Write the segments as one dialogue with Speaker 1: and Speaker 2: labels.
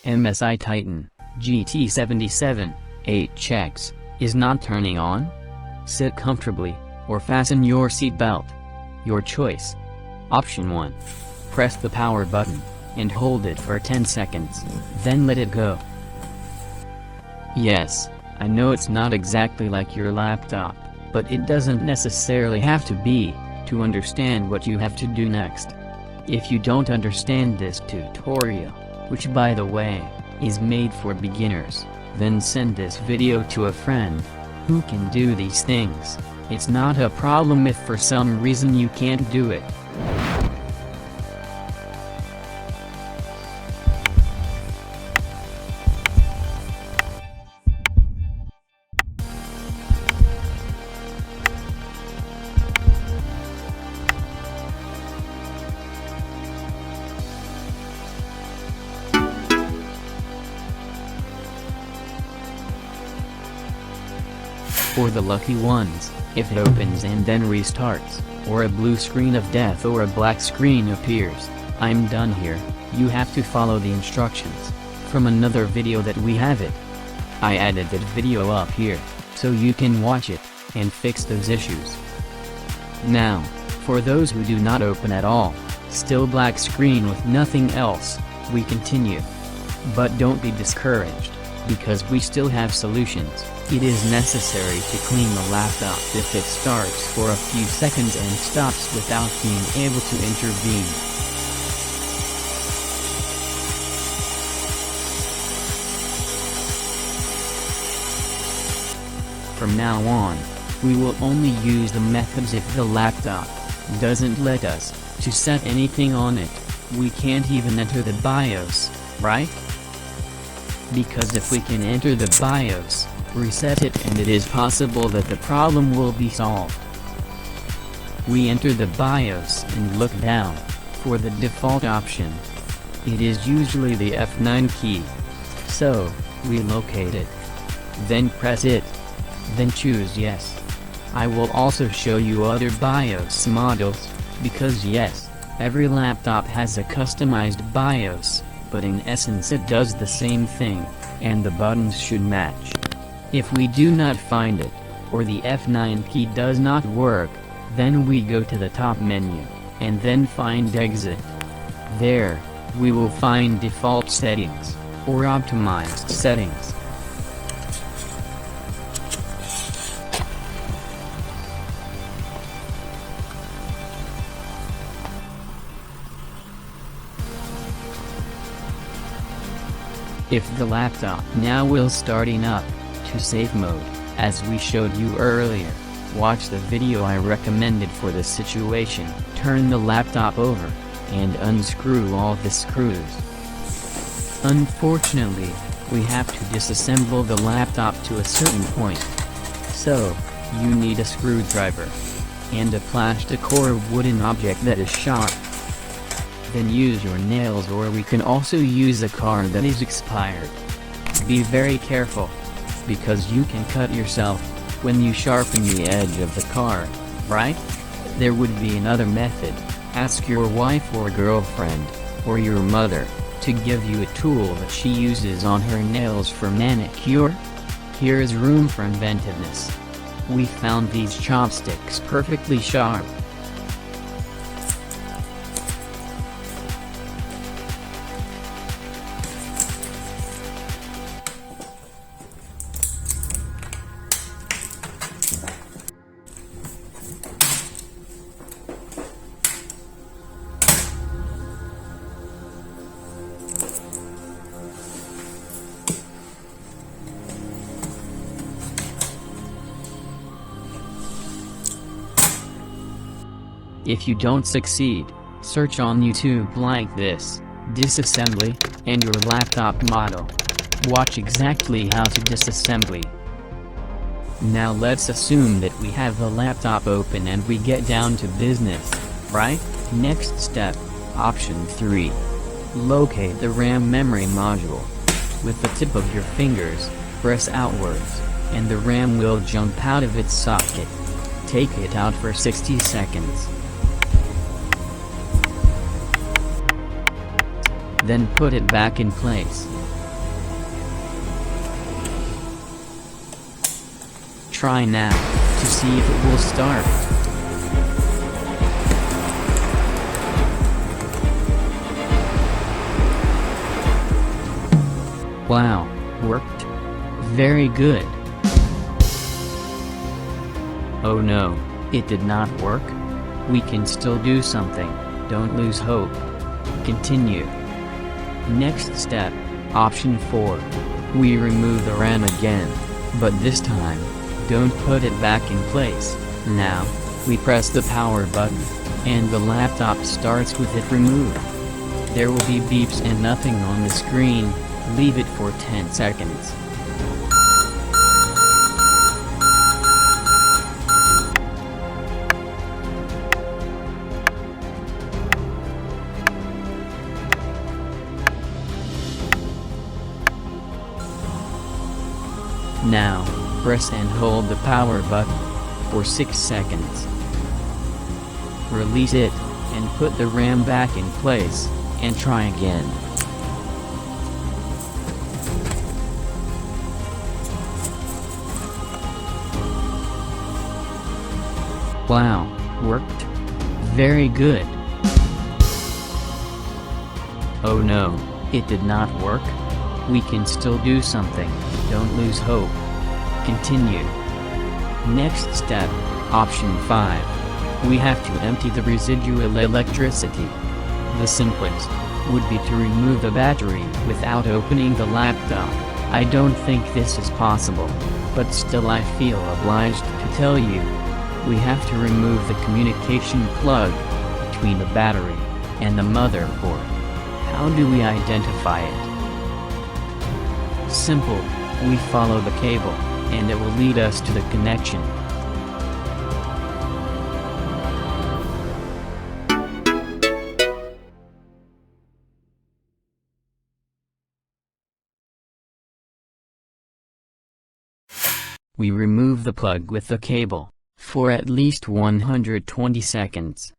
Speaker 1: MSI Titan GT77 HX is not turning on? Sit comfortably, or fasten your seatbelt. Your choice. Option 1. Press the power button, and hold it for 10 seconds, then let it go. Yes, I know it's not exactly like your laptop, but it doesn't necessarily have to be, to understand what you have to do next. If you don't understand this tutorial, which by the way, is made for beginners, then send this video to a friend who can do these things. It's not a problem if for some reason you can't do it. For the lucky ones, if it opens and then restarts, or a blue screen of death or a black screen appears, I'm done here, you have to follow the instructions from another video that we have it. I added that video up here, so you can watch it, and fix those issues. Now, for those who do not open at all, still black screen with nothing else, we continue. But don't be discouraged, because we still have solutions. It is necessary to clean the laptop if it starts for a few seconds and stops without being able to intervene. From now on, we will only use the methods if the laptop doesn't let us to set anything on it. We can't even enter the BIOS, right? Because if we can enter the BIOS, reset it, and it is possible that the problem will be solved. We enter the BIOS and look down for the default option. It is usually the F9 key. So, we locate it. Then press it. Then choose yes. I will also show you other BIOS models, because yes, every laptop has a customized BIOS, but in essence it does the same thing, and the buttons should match. If we do not find it, or the F9 key does not work, then we go to the top menu, and then find exit. There, we will find default settings, or optimized settings. If the laptop now will starting up, to safe mode, as we showed you earlier, watch the video I recommended for this situation. Turn the laptop over, and unscrew all the screws. Unfortunately, we have to disassemble the laptop to a certain point. So, you need a screwdriver, and a plastic or wooden object that is sharp. Then use your nails, or we can also use a card that is expired. Be very careful, because you can cut yourself when you sharpen the edge of the card, right? There would be another method. Ask your wife or girlfriend, or your mother, to give you a tool that she uses on her nails for manicure. Here is room for inventiveness. We found these chopsticks perfectly sharp. If you don't succeed, search on YouTube like this, disassembly, and your laptop model. Watch exactly how to disassembly. Now let's assume that we have the laptop open and we get down to business, right? Next step, option 3. Locate the RAM memory module. With the tip of your fingers, press outwards, and the RAM will jump out of its socket. Take it out for 60 seconds. Then put it back in place. try now, to see if it will start. Wow, worked. Very good. Oh no, it did not work? We can still do something, don't lose hope. Continue. Next step, option 4. We remove the RAM again, but this time, don't put it back in place. Now, we press the power button, and the laptop starts with it removed. There will be beeps and nothing on the screen. Leave it for 10 seconds. Now, press and hold the power button for 6 seconds. Release it, and put the RAM back in place, and try again. Wow, worked. Very good. Oh no, it did not work? We can still do something, don't lose hope. Continue. Next step, option 5. We have to empty the residual electricity. The simplest would be to remove the battery without opening the laptop. I don't think this is possible, but still I feel obliged to tell you. We have to remove the communication plug between the battery and the motherboard. How do we identify it? Simple, we follow the cable, and it will lead us to the connection. We remove the plug with the cable, for at least 120 seconds.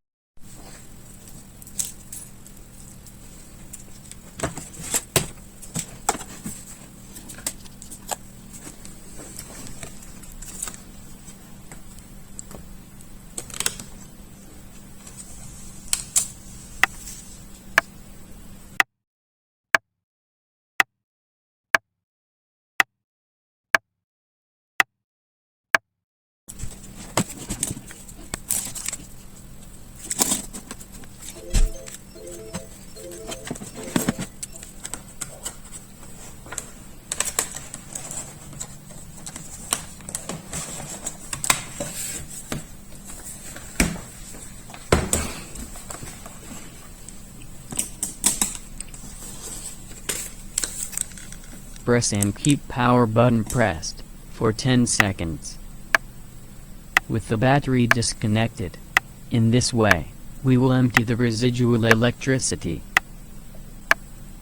Speaker 1: Press and keep power button pressed for 10 seconds. With the battery disconnected. In this way, we will empty the residual electricity.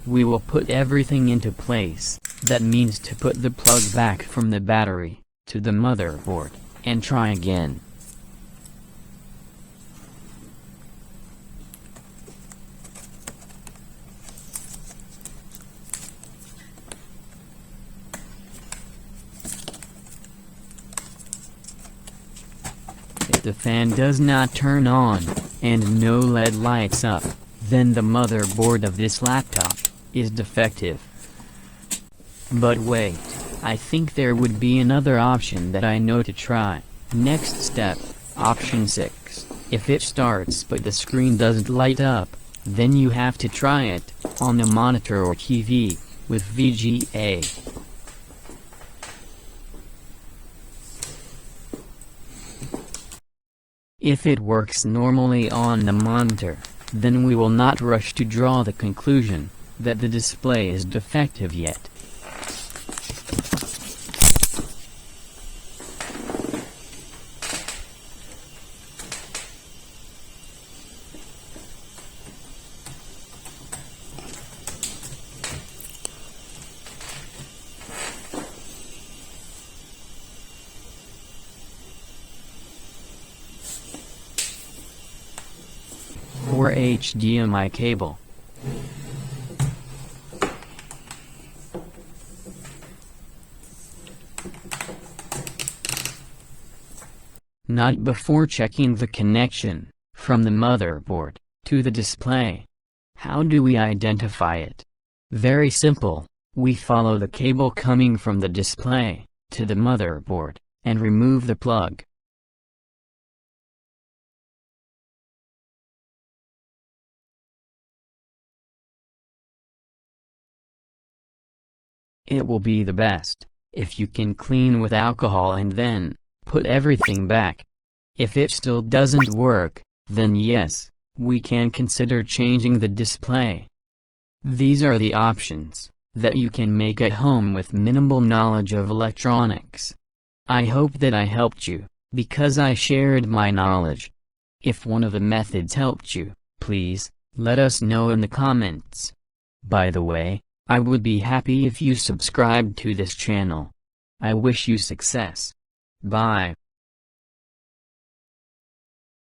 Speaker 1: We will put everything into place. That means to put the plug back from the battery to the motherboard and try again. If the fan does not turn on, and no LED lights up, then the motherboard of this laptop is defective. But wait, I think there would be another option that I know to try. Next step, option 6. If it starts but the screen doesn't light up, then you have to try it on the monitor or TV with VGA. If it works normally on the monitor, then we will not rush to draw the conclusion that the display is defective yet. Or HDMI cable. not before checking the connection from the motherboard to the display. How do we identify it? Very simple. We follow the cable coming from the display to the motherboard and remove the plug. It will be the best if you can clean with alcohol and then put everything back. If it still doesn't work, then yes, we can consider changing the display. These are the options that you can make at home with minimal knowledge of electronics. I hope that I helped you, because I shared my knowledge. If one of the methods helped you, please let us know in the comments. By the way, I would be happy if you subscribed to this channel. I wish you success. Bye.